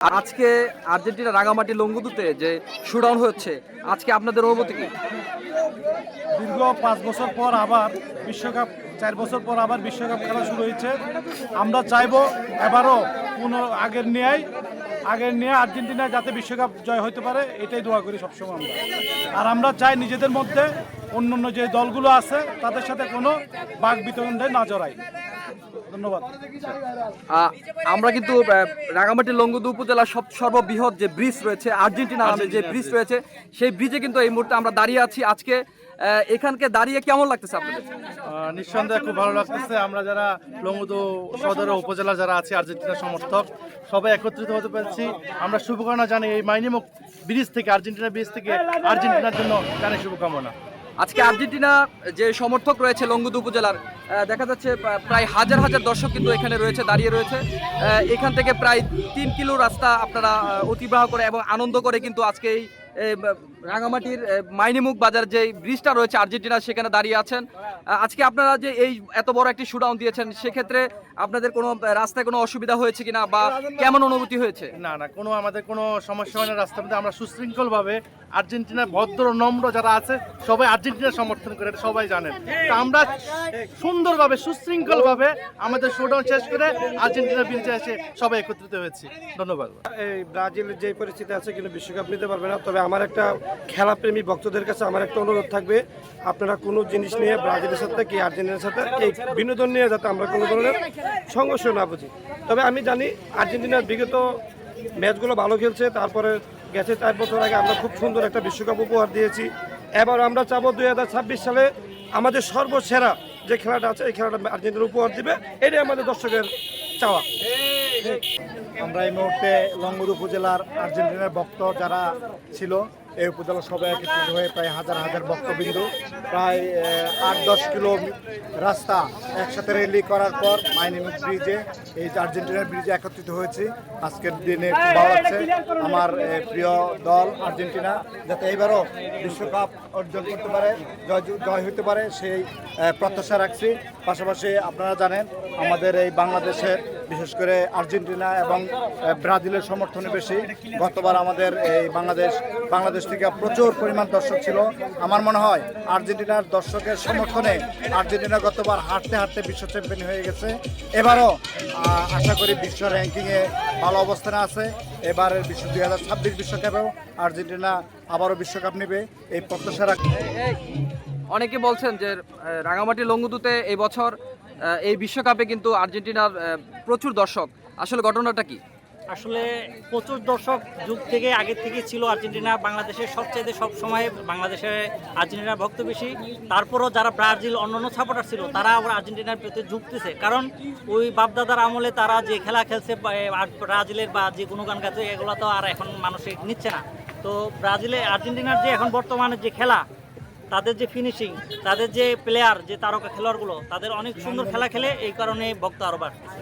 আজকে আর্জেন্টিনা রাঙামাটি লঙ্গুদুতে যে শুডাউন হচ্ছে, আজকে আপনাদের অনুভূতি কি? দীর্ঘ 5 বছর পর আবার বিশ্বকাপ, 4 বছর পর আবার বিশ্বকাপ খেলা শুরু হয়েছে। আমরা চাইবো এবারও আগের নিয়ে আর্জেন্টিনা যাতে বিশ্বকাপ জয় হতে পারে, এটাই দোয়া করি সবসময় আমরা। আর আমরা চাই নিজেদের মধ্যে অন্য যে দলগুলো আছে তাদের সাথে কোনো বাক বিতরণে না জড়াই। ধন্যবাদ। আমরা কিন্তু রাঙামাটি লঙ্গুদু উপজেলার সর্ববৃহৎ যে ব্রিজ রয়েছে, আর্জেন্টিনা নামে যে ব্রিজ রয়েছে, সেই ব্রিজে কিন্তু এই মুহূর্তে আমরা দাঁড়িয়ে আছি। আজকে এখানকে দাঁড়িয়ে কেমন লাগতেছে আপনাদের? নিঃসন্দেহে খুব ভালো লাগতেছে। আমরা যারা লঙ্গুদু সদর উপজেলা যারা আছি আর্জেন্টিনা সমর্থক, সবাই একত্রিত হতে পেরেছি। আমরা শুভকামনা জানি এই মাইনিমুখ ব্রিজ থেকে, আর্জেন্টিনা ব্রিজ থেকে আর্জেন্টিনার জন্য জানি শুভকামনা। আজকে আর্জেন্টিনা যে সমর্থক রয়েছে লঙ্গুদু উপজেলার, দেখা যাচ্ছে প্রায় হাজার হাজার দর্শক কিন্তু এখানে রয়েছে, দাঁড়িয়ে রয়েছে। এখান থেকে প্রায় 3 কিলো রাস্তা আপনারা অতিবাহ করে এবং আনন্দ করে কিন্তু আজকে এই রাঙামাটির মাইনিমুখ বাজার যে ব্রিজটা রয়েছে আর্জেন্টিনা, সেখানে দাঁড়িয়ে আছেন। আজকে আপনারা যে এই এত বড় একটি শুডাউন দিয়েছেন, সেক্ষেত্রে আপনাদের কোনো রাস্তায় কোনো অসুবিধা হয়েছে কিনা বা কেমন অনুভূতি হয়েছে? না, আমাদের কোনো সমস্যা হয় না। রাস্তার মধ্যে আমরা সুশৃঙ্খলভাবে, আর্জেন্টিনার ভদ্র নম্র যারা আছে সবাই আর্জেন্টিনা সমর্থন করে, সবাই জানেন। তো আমরা সুন্দরভাবে সুশৃঙ্খলভাবে আমাদের শুডাউন শেষ করে আর্জেন্টিনা ব্রিজে এসে সবাই একত্রিত হয়েছি। ধন্যবাদ। এই ব্রাজিলের যে পরিস্থিতি আছে কিন্তু বিশ্বকাপ নিতে পারবে না। তবে আমার একটা খেলাপ্রেমী ভক্তদের কাছে আমার একটা অনুরোধ থাকবে, আপনারা কোনো জিনিস নিয়ে ব্রাজিলের সাথে কি আর্জেন্টিনার সাথে এই বিনোদন নিয়ে যাতে আমরা কোনো ধরনের সংঘর্ষ না বুঝি। তবে আমি জানি আর্জেন্টিনার বিগত ম্যাচগুলো ভালো খেলছে, তারপরে গেছে 4 বছর আগে আমরা খুব সুন্দর একটা বিশ্বকাপ উপহার দিয়েছি। এবার আমরা চাবো 2026 সালে আমাদের সর্বসেরা যে খেলাটা আছে এই খেলাটা আর্জেন্টিনা উপহার দিবে, এটাই আমাদের দর্শকের চাওয়া। আমরা এই মুহূর্তে লঙ্গুদু উপজেলার আর্জেন্টিনার ভক্ত যারা ছিল, এই উপজেলা সবাই একত্রিত হয়ে প্রায় হাজার হাজার ভক্তবিন্দু, প্রায় 8-10 কিলো রাস্তা একসাথে র্যালি করার পর মাইনিমুখ ব্রিজে, এই আর্জেন্টিনার ব্রিজে একত্রিত হয়েছি। আজকের দিনে খুব ভালো লাগছে। আমার প্রিয় দল আর্জেন্টিনা যাতে এবারও বিশ্বকাপ অর্জন করতে পারে, জয় হতে পারে, সেই প্রত্যাশা রাখছি। পাশাপাশি আপনারা জানেন আমাদের এই বাংলাদেশের, বিশেষ করে আর্জেন্টিনা এবং ব্রাজিলের সমর্থনে বেশি। গতবার আমাদের এই বাংলাদেশ থেকে প্রচুর পরিমাণ দর্শক ছিল। আমার মনে হয় আর্জেন্টিনার দর্শকের সমর্থনে আর্জেন্টিনা গতবার হাঁটতে হাঁটতে বিশ্ব চ্যাম্পিয়ন হয়ে গেছে। এবারও আশা করি বিশ্ব র্যাঙ্কিংয়ে ভালো অবস্থানে আছে। এবারের 2026 বিশ্বকাপেও আর্জেন্টিনা আবারও বিশ্বকাপ নেবে, এই প্রত্যাশা রাখি। অনেকে বলছেন যে রাঙামাটি লঙ্গুদুতে এই বছর এই বিশ্বকাপে কিন্তু আর্জেন্টিনার প্রচুর দর্শক, আসলে ঘটনাটা কি? আসলে প্রচুর দর্শক যুগ থেকে আগের থেকে ছিল। আর্জেন্টিনা বাংলাদেশের সবচাইতে সব সময় বাংলাদেশে আর্জেন্টিনার ভক্ত বেশি। তারপরও যারা ব্রাজিল অন্যান্য সাপোর্টার ছিল তারা আবার আর্জেন্টিনার প্রতি ঝুঁকতেছে, কারণ ওই বাপদাদার আমলে তারা যে খেলা খেলছে ব্রাজিলের বা যে গুণগান গাছে, এগুলো তো আর এখন মানুষ নিচ্ছে না। তো আর্জেন্টিনার যে এখন বর্তমানে যে খেলা, তাদের যে ফিনিশিং, তাদের যে প্লেয়ার, যে তারকা খেলোয়াড়গুলো, তাদের অনেক সুন্দর খেলা খেলে, এই কারণে ভক্ত আরও বাড়তেছে।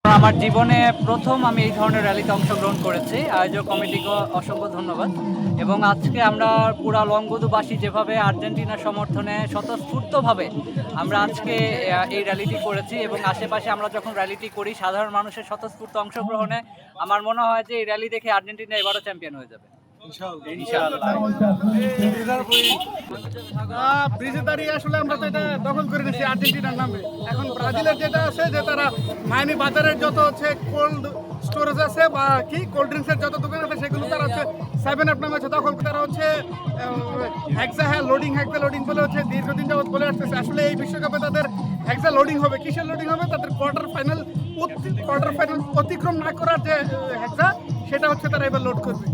আমার জীবনে প্রথম আমি এই ধরনের র্যালিতে অংশগ্রহণ করেছি। আয়োজক কমিটিকে অসংখ্য ধন্যবাদ। এবং আজকে আমরা পুরা লঙ্গুদুবাসী যেভাবে আর্জেন্টিনার সমর্থনে স্বতঃস্ফূর্তভাবে আমরা আজকে এই র্যালিটি করেছি, এবং আশেপাশে আমরা যখন র্যালিটি করি সাধারণ মানুষের স্বতঃস্ফূর্ত অংশগ্রহণে আমার মনে হয় যে এই র্যালি দেখে আর্জেন্টিনা এবারও চ্যাম্পিয়ন হয়ে যাবে। ব্রিজে দাঁড়িয়ে আসলে আমরা তো এটা দখল করে নিয়েছি আর্জেন্টিনার নামে। এখন ব্রাজিলের যেটা আছে যে তারা মাইনি বাজারের যত হচ্ছে কোল্ড স্টোরেজ আছে বা কি কোল্ড ড্রিঙ্কসের যত দোকান আছে সেগুলো তারা হচ্ছে 7 আপ নামে আছে দখল। তারা হচ্ছে হেক্সা লোডিং বলে হচ্ছে দীর্ঘদিন যাবত বলে আসতেছে। আসলে এই বিশ্বকাপে তাদের হেক্সা লোডিং হবে। কিসের লোডিং হবে? তাদের কোয়ার্টার ফাইনাল অতিক্রম না করার যে হেক্সা, সেটা হচ্ছে তারা এবার লোড করবে।